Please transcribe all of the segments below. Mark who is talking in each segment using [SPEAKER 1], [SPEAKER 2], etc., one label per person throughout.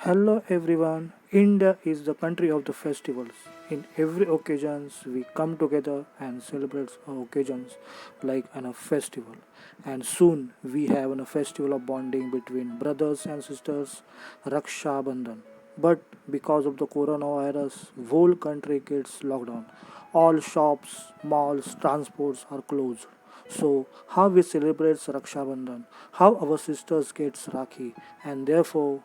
[SPEAKER 1] Hello everyone. India is the country of the festivals. In every occasions we come together and celebrate our occasions like a festival. And soon we have a festival of bonding between brothers and sisters, Raksha Bandhan. But because of the coronavirus, whole country gets locked down. All shops, malls, transports are closed. So, how we celebrate Raksha Bandhan, how our sisters gets Rakhi, and therefore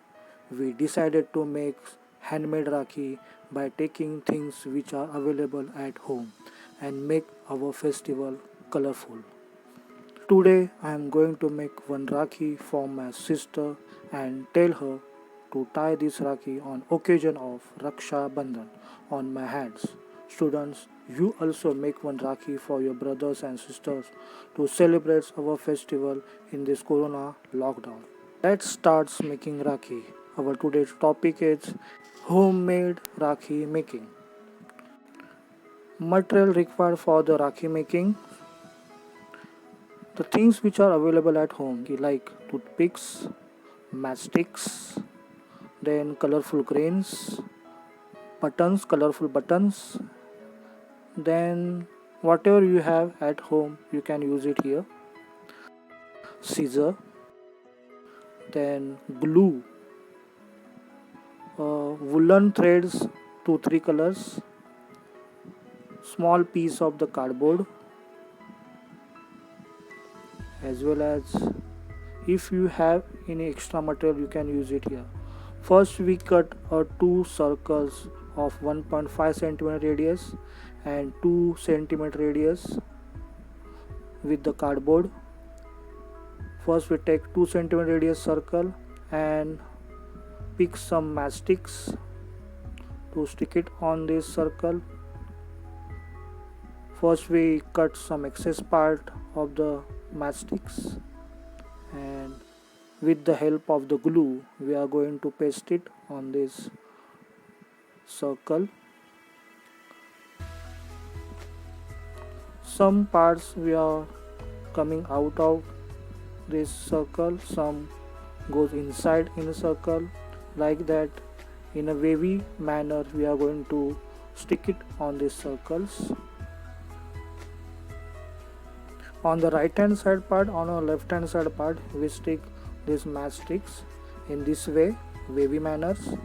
[SPEAKER 1] we decided to make handmade Rakhi by taking things which are available at home and make our festival colorful. Today I am going to make one Rakhi for my sister and tell her to tie this Rakhi on occasion of Raksha Bandhan on my hands. Students, you also make one Rakhi for your brothers and sisters to celebrate our festival in this corona lockdown. Let's start making Rakhi. Our today's topic is homemade Rakhi making. Material required for the Rakhi making. The things which are available at home like toothpicks, matchsticks, then colorful grains, buttons, colorful buttons, then whatever you have at home you can use it here. Scissor, then glue, woolen threads, 2 3 colors, small piece of the cardboard, as well as if you have any extra material you can use it here. First we cut two circles of 1.5 centimeter radius and 2 centimeter radius with the cardboard. First we take 2 centimeter radius circle and pick some matchsticks to stick it on this circle. First we cut some excess part of the matchsticks, and with the help of the glue we are going to paste it on this circle. Some parts we are coming out of this circle, some goes inside in a circle. Like that, in a wavy manner we are going to stick it on these circles. On the right hand side part, on our left hand side part, we stick these matchsticks in this way, wavy manners.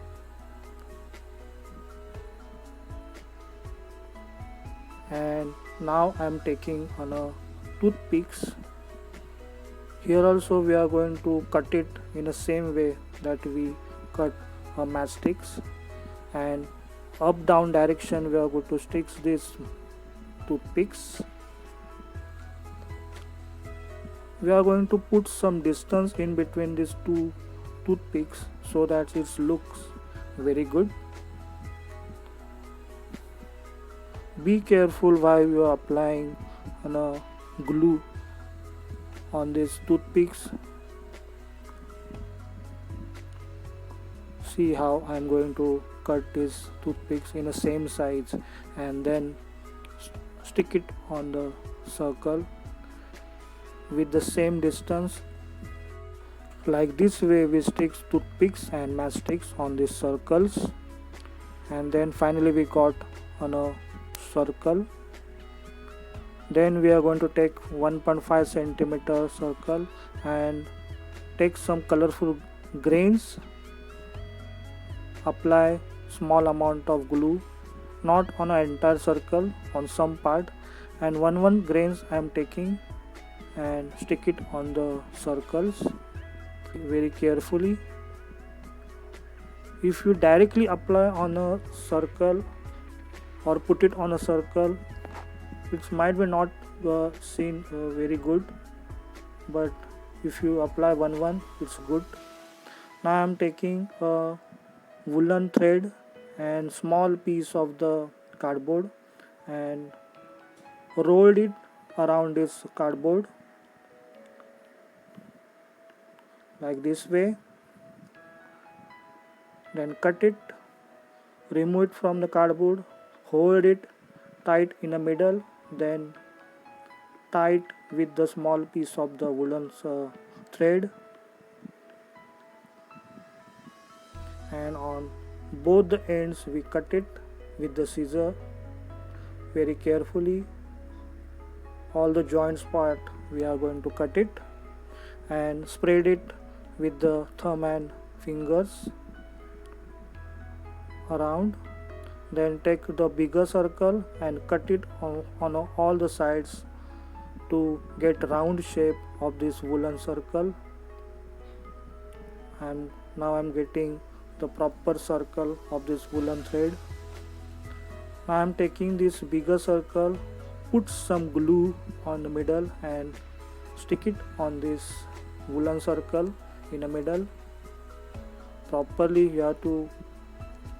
[SPEAKER 1] And now I am taking on a toothpicks. Here also we are going to cut it in the same way that we cut a matchsticks, and up down direction we are going to stick these toothpicks. We are going to put some distance in between these two toothpicks so that it looks very good. Be careful while you are applying glue on these toothpicks. See how I am going to cut these toothpicks in the same size and then stick it on the circle with the same distance. Like this way we stick toothpicks and matchsticks on these circles, and then finally we got on a circle. Then we are going to take 1.5 centimeter circle and take some colorful grains, apply small amount of glue, not on an entire circle, on some part, and one grains I am taking and stick it on the circles very carefully. If you directly apply on a circle or put it on a circle, it might be not seen very good, but if you apply one it's good. Now I am taking a woolen thread and small piece of the cardboard and rolled it around this cardboard like this way, then cut it, remove it from the cardboard, hold it tight in the middle, then tie it with the small piece of the woolen thread, and on both the ends we cut it with the scissor very carefully. All the joints part we are going to cut it and spread it with the thumb and fingers around. Then take the bigger circle and cut it on all the sides to get round shape of this woolen circle. And now I'm getting the proper circle of this woolen thread. Now I'm taking this bigger circle, put some glue on the middle and stick it on this woolen circle in the middle. Properly you have to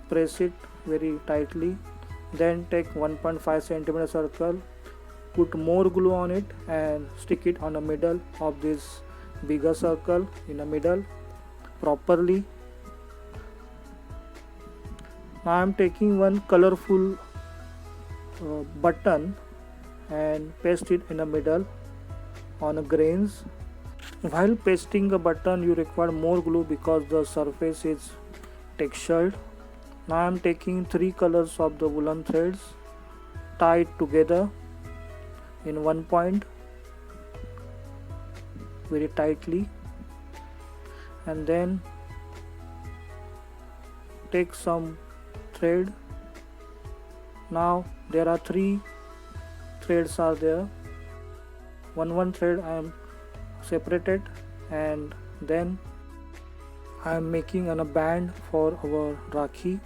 [SPEAKER 1] press it very tightly. Then take 1.5 centimeter circle, put more glue on it and stick it on the middle of this bigger circle in the middle properly. Now I am taking one colorful button and paste it in the middle on the grains. While pasting a button you require more glue because the surface is textured. Now I am taking 3 colors of the woolen threads, tie it together in one point very tightly, and then take some thread. Now there are 3 threads are there. One thread I am separated, and then I am making a band for our Rakhi.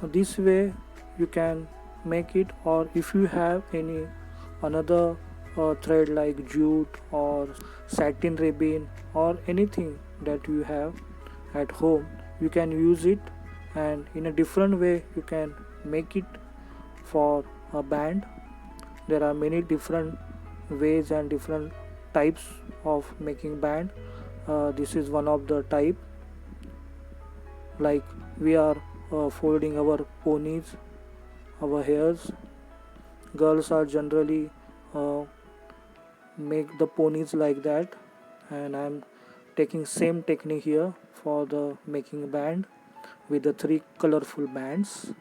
[SPEAKER 1] This way you can make it, or if you have any another thread like jute or satin ribbon or anything that you have at home, you can use it, and in a different way you can make it for a band. There are many different ways and different types of making band. This is one of the type. Like we are folding our ponies, our hairs. Girls are generally make the ponies like that, and I am taking same technique here for the making band with the 3 colorful bands.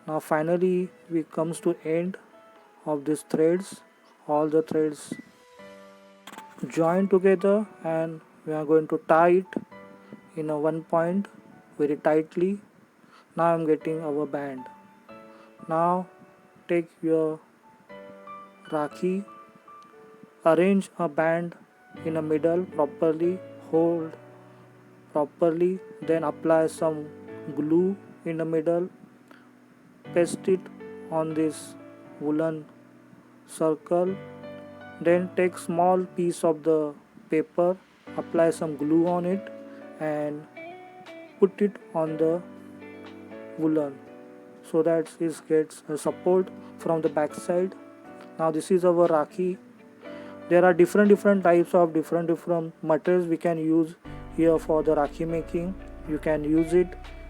[SPEAKER 1] Now finally we comes to end of these threads. All the threads join together and we are going to tie it in a one point very tightly. Now I am getting our band. Now take your Rakhi, arrange a band in the middle properly, hold properly, then apply some glue in the middle, paste it on this woolen circle, then take small piece of the paper, apply some glue on it and put it on the woolen so that it gets a support from the back side. Now this is our Rakhi. There are different types of different materials we can use here for the Rakhi making. You can use it,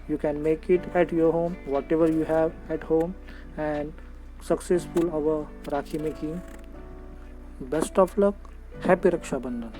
[SPEAKER 1] you can make it at your home, whatever you have at home, and successful our Rakhi making. Best of luck. Happy Raksha Bandhan.